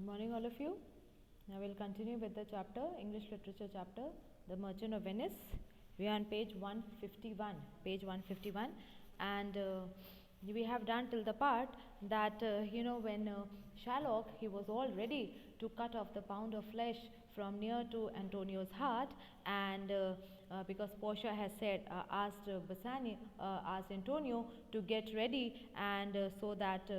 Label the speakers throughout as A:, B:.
A: Good morning, all of you. Now we'll continue with the chapter, English Literature chapter, The Merchant of Venice. We are on page 151. Page 151, and we have done till the part that when Shylock, he was all ready to cut off the pound of flesh from near to Antonio's heart, and because Portia has said, asked Bassanio, asked Antonio to get ready, and so that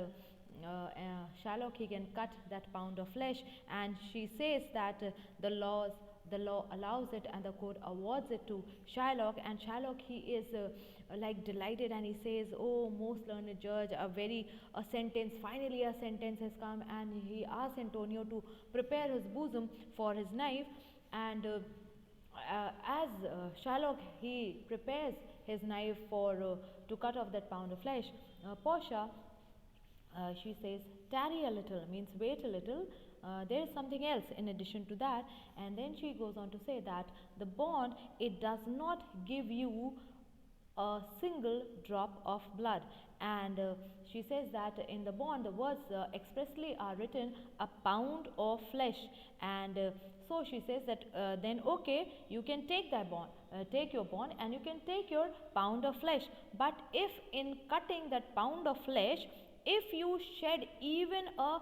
A: Shylock, he can cut that pound of flesh, and she says that the law allows it and the court awards it to Shylock, and Shylock, he is like delighted, and he says, "Oh, most learned judge, finally a sentence has come," and he asks Antonio to prepare his bosom for his knife, and as Shylock, he prepares his knife for to cut off that pound of flesh, Portia, she says, "Tarry a little," means wait a little. There is something else in addition to that, and then she goes on to say that the bond, it does not give you a single drop of blood, and she says that in the bond the words expressly are written a pound of flesh, and so she says that then okay, you can take that bond, take your bond, and you can take your pound of flesh, but if in cutting that pound of flesh, if you shed even a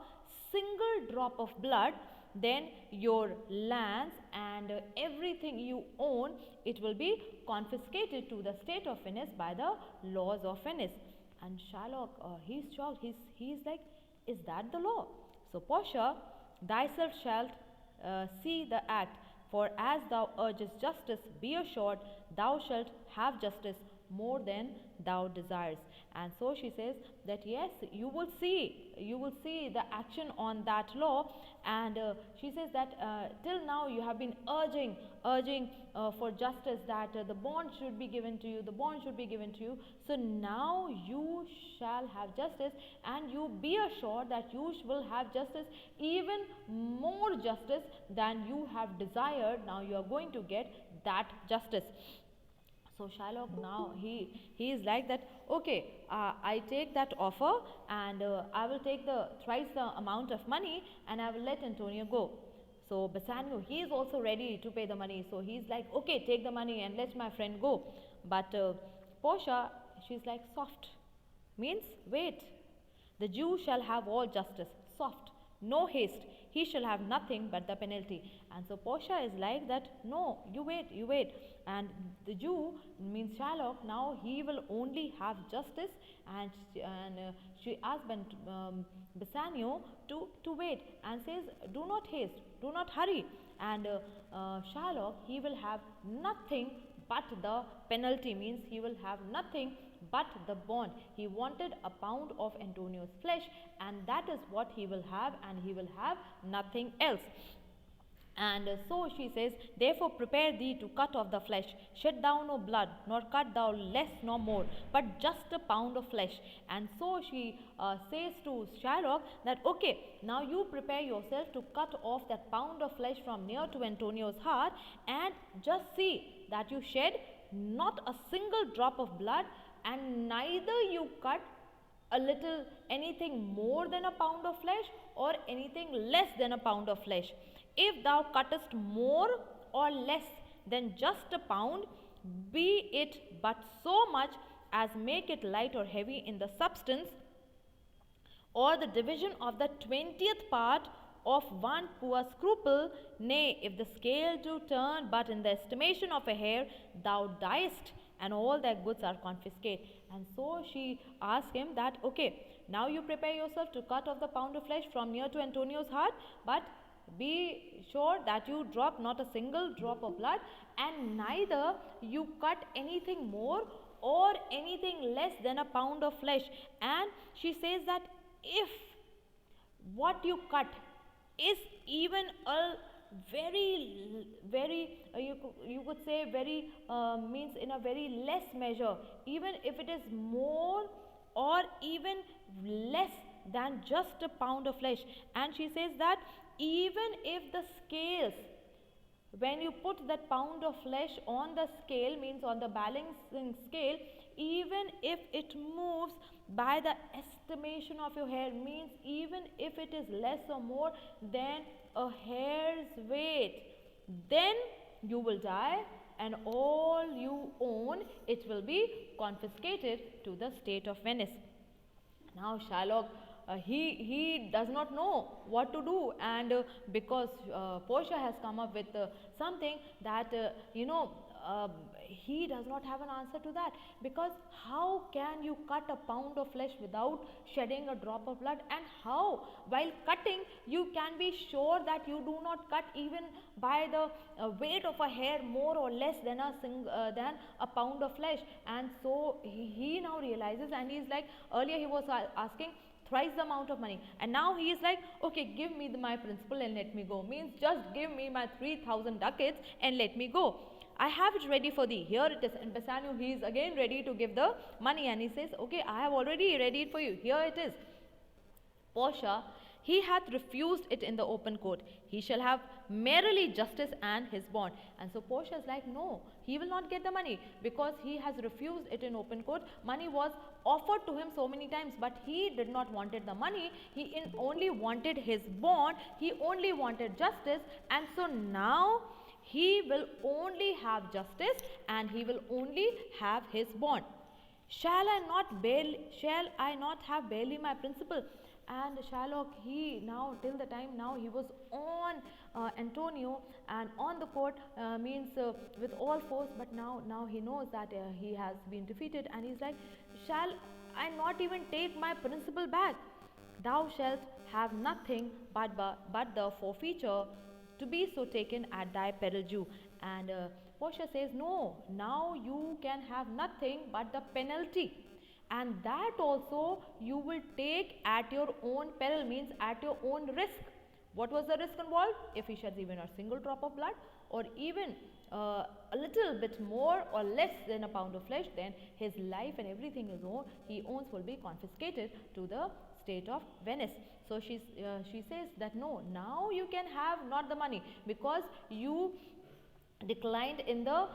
A: single drop of blood, then your lands and everything you own, it will be confiscated to the state of Venice by the laws of Venice. And Shylock, he's shocked. He's like, "Is that the law?" So Portia, "Thyself shalt see the act, for as thou urgest justice, be assured thou shalt have justice more than thou desires." And so she says that yes, you will see the action on that law, and she says that till now you have been urging for justice, that the bond should be given to you, so now you shall have justice, and you be assured that you will have justice, even more justice than you have desired. Now you are going to get that justice. So Shylock, now he is like that, okay, I take that offer, and I will take the thrice the amount of money, and I will let Antonio go. So Bassanio, he is also ready to pay the money, so he's like, okay, take the money and let my friend go. But Portia, she's like, soft, means wait, the Jew shall have all justice, soft, no haste, he shall have nothing but the penalty. And so Portia is like that, no, you wait. And the Jew, means Shylock, now he will only have justice, and she asks Bassanio to wait, and says, do not haste, do not hurry. And Shylock, he will have nothing but the penalty, means he will have nothing but the bond. He wanted a pound of Antonio's flesh, and that is what he will have, and he will have nothing else. And so she says, therefore prepare thee to cut off the flesh, shed thou no blood, nor cut thou less nor more, but just a pound of flesh. And so she says to Shylock that, okay, now you prepare yourself to cut off that pound of flesh from near to Antonio's heart, and just see that you shed not a single drop of blood, and neither you cut a little anything more than a pound of flesh, or anything less than a pound of flesh. If thou cuttest more or less than just a pound, be it but so much as make it light or heavy in the substance, or the division of the 20th part of one poor scruple, nay, if the scale do turn but in the estimation of a hair, thou diest, and all thy goods are confiscated. And so she asks him that, okay, now you prepare yourself to cut off the pound of flesh from near to Antonio's heart, but be sure that you drop not a single drop of blood, and neither you cut anything more or anything less than a pound of flesh. And she says that if what you cut is even a very you could say very means in a very less measure, even if it is more or even less than just a pound of flesh. And she says that even if the scales, when you put that pound of flesh on the scale, means on the balancing scale, even if it moves by the estimation of your hair, means even if it is less or more than a hair's weight, then you will die, and all you own, it will be confiscated to the state of Venice. Now Shylock, he does not know what to do, and because Portia has come up with something that he does not have an answer to that, because how can you cut a pound of flesh without shedding a drop of blood, and how while cutting you can be sure that you do not cut even by the weight of a hair more or less than than a pound of flesh. And so he now realizes, and he is like, earlier he was asking thrice the amount of money, and now he is like, okay, give me my principal and let me go, means just give me my 3,000 ducats and let me go. I have it ready for thee. Here it is. And Bassanio, he is again ready to give the money, and he says, okay, I have already ready it for you. Here it is. Portia, he hath refused it in the open court. He shall have merely justice and his bond. And so Portia is like, no, he will not get the money, because he has refused it in open court. Money was offered to him so many times, but he did not wanted the money. He only wanted his bond. He only wanted justice. And so now he will only have justice, and he will only have his bond. Shall I not have barely my principal? And Shylock, he now, till the time now, he was on Antonio and on the court, means with all force, but now he knows that he has been defeated, and he's like, shall I not even take my principal back? Thou shalt have nothing but the forfeiture, to be so taken at thy peril due. And Portia says, no, now you can have nothing but the penalty, and that also you will take at your own peril, means at your own risk. What was the risk involved? If he sheds even a single drop of blood, or even a little bit more or less than a pound of flesh, then his life and everything he owns will be confiscated to the state of Venice. So she says that no, now you can have not the money, because you declined in the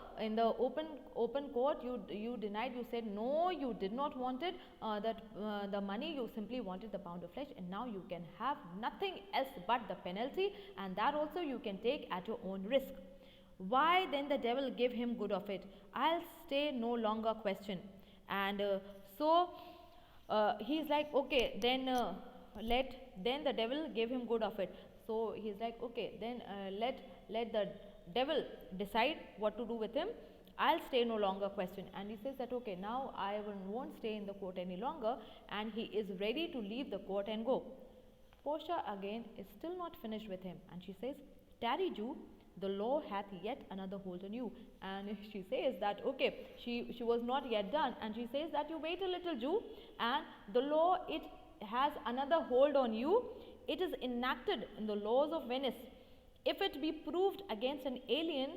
A: open court. You denied. You said no, you did not wanted the money. You simply wanted the pound of flesh, and now you can have nothing else but the penalty, and that also you can take at your own risk. Why then the devil give him good of it? I'll stay no longer question. And so he's like, okay, then then the devil gave him good of it. So he's like, okay, then let the devil decide what to do with him. I'll stay no longer question. And he says that, okay, now I won't stay in the court any longer, and he is ready to leave the court and go. Portia again is still not finished with him, and she says, tarry, Jew, the law hath yet another hold on you. And she says that, okay, she was not yet done, and she says that you wait a little, Jew, and the law, it has another hold on you. It is enacted in the laws of Venice. If it be proved against an alien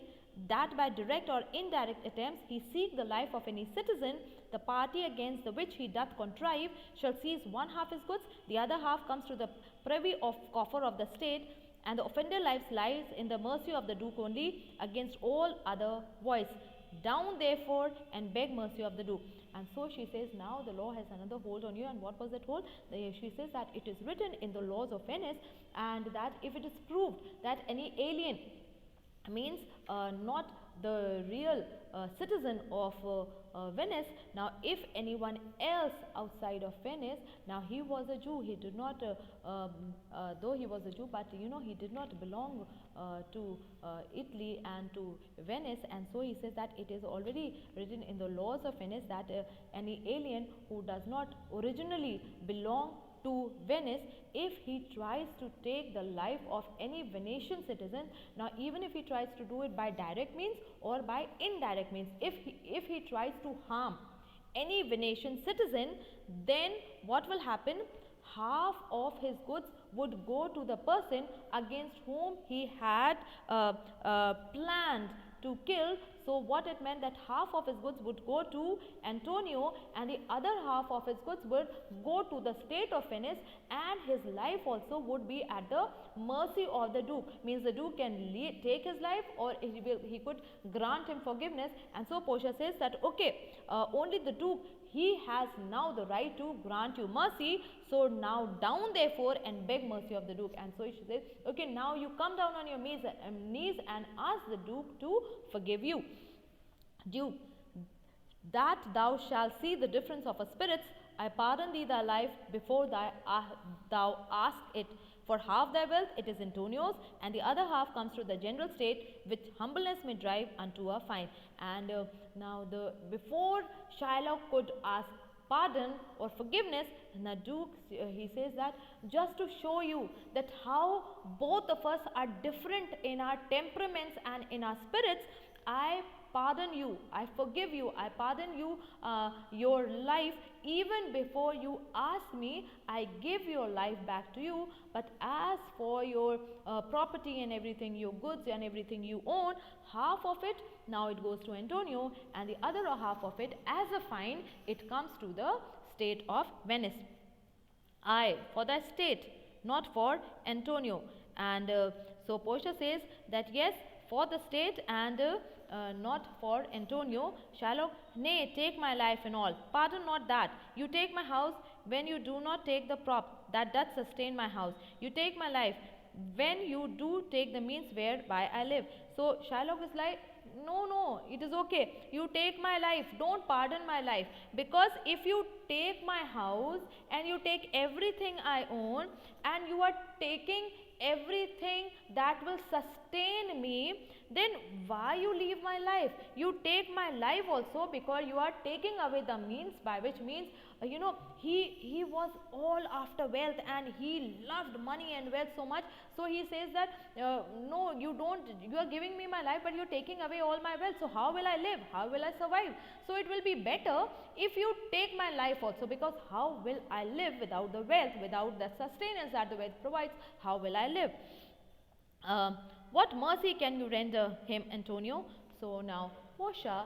A: that by direct or indirect attempts he seek the life of any citizen, the party against the which he doth contrive shall seize one half his goods, the other half comes to the privy of coffer of the state, and the offender lies in the mercy of the duke only against all other voice. Down therefore and beg mercy of the duke. And so she says, now the law has another hold on you. And what was that hold? She says that it is written in the laws of Venice, and that if it is proved that any alien, means not the real citizen of Venice, now if anyone else outside of Venice, now he was a Jew, he did not though he was a Jew, but he did not belong to Italy and to Venice. And so he says that it is already written in the laws of Venice that any alien who does not originally belong to Venice, if he tries to take the life of any Venetian citizen, now even if he tries to do it by direct means or by indirect means, if he tries to harm any Venetian citizen, then what will happen? Half of his goods would go to the person against whom he had planned to kill. So what it meant that half of his goods would go to Antonio and the other half of his goods would go to the state of Venice, and his life also would be at the mercy of the Duke. Means the Duke can take his life, or he could grant him forgiveness. And so Portia says that okay, only the Duke, he has now the right to grant you mercy. So now down therefore and beg mercy of the Duke. And so she says, okay, now you come down on your knees and ask the Duke to forgive you. Duke, that thou shalt see the difference of a spirits, I pardon thee thy life before thou ask it. For half thy wealth it is Antonio's, and the other half comes to the general state, which humbleness may drive unto a fine. And now before Shylock could ask pardon or forgiveness, the Duke, he says that just to show you that how both of us are different in our temperaments and in our spirits, I pardon you, I forgive you, I pardon you your life. Even before you ask me, I give your life back to you. But as for your property and everything, your goods and everything you own, half of it now it goes to Antonio, and the other half of it as a fine it comes to the state of Venice. I for the state, not for Antonio. And so Portia says that yes, for the state and not for Antonio. Shylock, nay, take my life and all. Pardon not that. You take my house when you do not take the prop that doth sustain my house. You take my life when you do take the means whereby I live. So Shylock is like, no, it is okay. You take my life. Don't pardon my life. Because if you take my house and you take everything I own, and you are taking everything that will sustain me, then why you leave my life? You take my life also because you are taking away the means, by which means he was all after wealth and he loved money and wealth so much. So he says that no, you are giving me my life, but you are taking away all my wealth. So how will I live? How will I survive? So it will be better if you take my life also, because how will I live without the wealth, without the sustenance that the wealth provides? How will I live? What mercy can you render him, Antonio? So now Portia,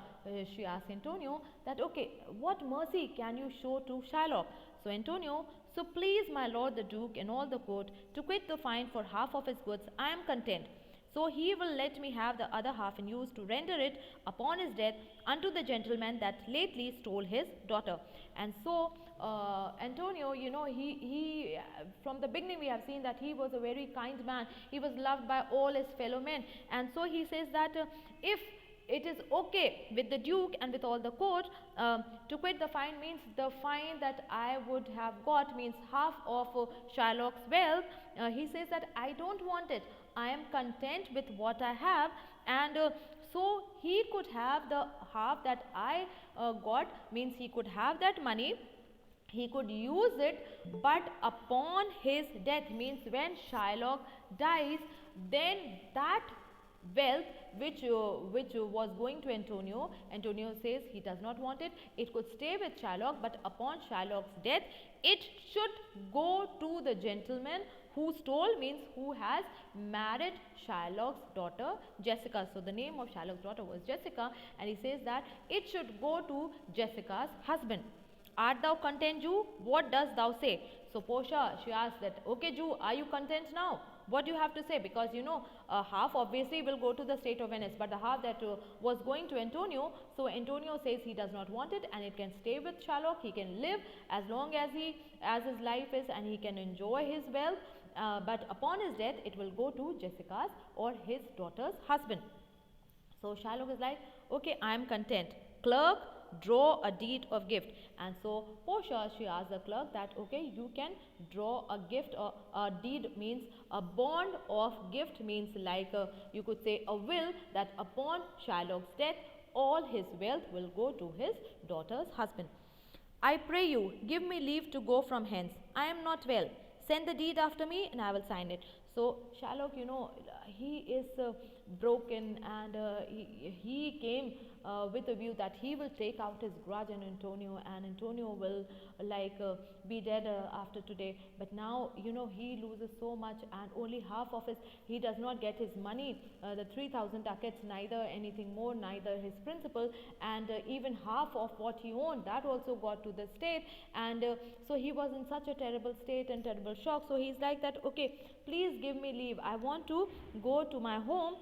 A: she asks Antonio that okay, what mercy can you show to Shylock? So Antonio, so please my lord the Duke and all the court to quit the fine for half of his goods, I am content. So he will let me have the other half in use to render it upon his death unto the gentleman that lately stole his daughter. And so Antonio, he from the beginning we have seen that he was a very kind man. He was loved by all his fellow men. And so he says that if it is okay with the Duke and with all the court to quit the fine, means the fine that I would have got means half of Shylock's wealth. He says that I don't want it. I am content with what I have, and so he could have the half that I got, means he could have that money, he could use it, but upon his death, means when Shylock dies, then that wealth which was going to Antonio says he does not want it. It could stay with Shylock, but upon Shylock's death, it should go to the gentleman who stole, means who has married Shylock's daughter Jessica. So the name of Shylock's daughter was Jessica, and he says that it should go to Jessica's husband. Art thou content, Jew? What dost thou say? So Portia, she asks that, okay Jew, are you content now? What do you have to say? Because half obviously will go to the state of Venice, but the half that was going to Antonio, so Antonio says he does not want it, and it can stay with Shylock. He can live as long as his life is, and he can enjoy his wealth, but upon his death it will go to Jessica's or his daughter's husband. So Shylock is like, okay, I am content. Clerk, draw a deed of gift. And so Portia, she asks the clerk that okay, you can draw a gift, or a deed means a bond of gift, means like you could say a will, that upon Shylock's death all his wealth will go to his daughter's husband. I pray you, give me leave to go from hence. I am not well. Send the deed after me and I will sign it. So Shylock, he is broken, and he came with a view that he will take out his grudge on Antonio, and Antonio will be dead after today. But now, you know, he loses so much, and only half of his, he does not get his money, the 3,000 ducats, neither anything more, neither his principal, and even half of what he owned, that also got to the state. And so he was in such a terrible state and terrible shock. So he's like that, okay, please give me leave, I want to go to my home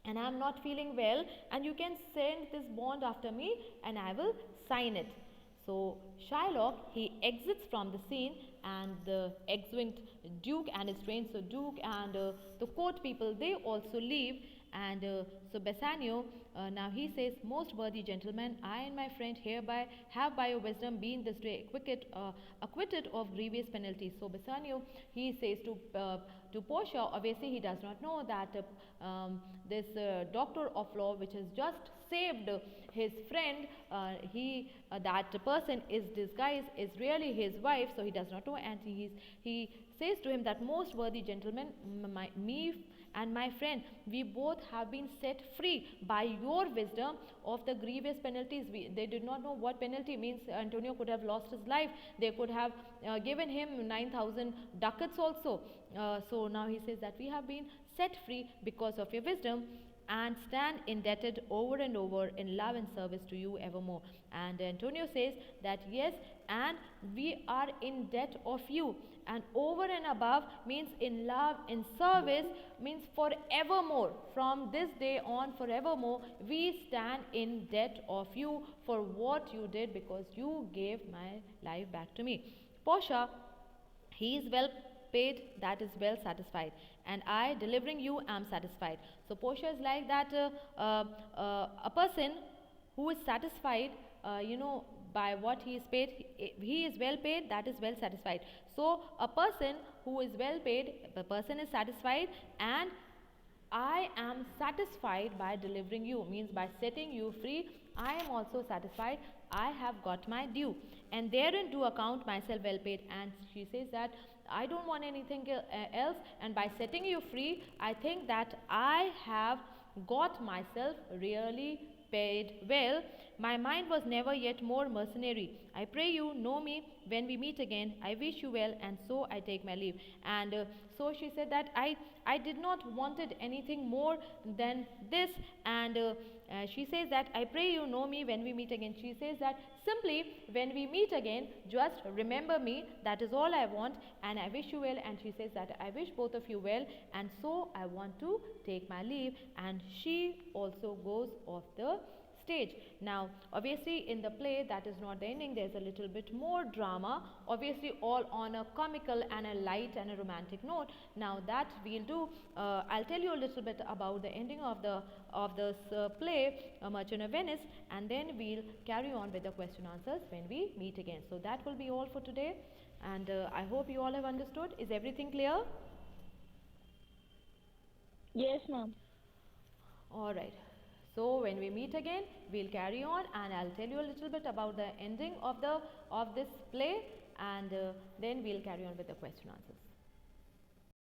A: and I am not feeling well, and you can send this bond after me and I will sign it. So Shylock, he exits from the scene, and the exeunt Duke and his friends, so Duke and the court people, they also leave. And so Bassanio, now he says, most worthy gentlemen, I and my friend hereby have by your wisdom been this day acquitted of grievous penalties. So Bassanio, he says to Portia, obviously he does not know that this doctor of law which has just saved his friend, that person is disguised, is really his wife, so he does not know. And he says to him that, most worthy gentlemen, me and my friend, we both have been set free by your wisdom of the grievous penalties. They did not know what penalty means. Antonio could have lost his life. They could have given him 9,000 ducats also. So now he says that we have been set free because of your wisdom, and stand indebted over and over in love and service to you evermore. And Antonio says that yes, and we are in debt of you, and over and above means in love, in service, means forevermore. From this day on, forevermore, we stand in debt of you for what you did, because you gave my life back to me. Portia, he is well paid, that is well satisfied, and I, delivering you, am satisfied. So Portia is like that, a person who is satisfied, by what he is paid. He is well paid, that is well satisfied. So a person who is well paid, the person is satisfied, and I am satisfied by delivering you, means by setting you free. I am also satisfied, I have got my due, and therein do account myself well paid. And she says that I don't want anything else, and by setting you free, I think that I have got myself really paid well. My mind was never yet more mercenary. I pray you know me when we meet again. I wish you well, and so I take my leave. And so she said that I did not wanted anything more than this. And she says that I pray you know me when we meet again. She says that simply when we meet again, just remember me, that is all I want, and I wish you well. And she says that I wish both of you well, and so I want to take my leave. And she also goes off the stage. Now obviously in the play, that is not the ending, there's a little bit more drama, obviously all on a comical and a light and a romantic note. Now that we'll do, I'll tell you a little bit about the ending of this play, Merchant of Venice, and then we'll carry on with the question answers when we meet again. So that will be all for today, and I hope you all have understood. Is everything clear?
B: Yes, ma'am.
A: All right. So when we meet again, we'll carry on, and I'll tell you a little bit about the ending of this play, and then we'll carry on with the question answers.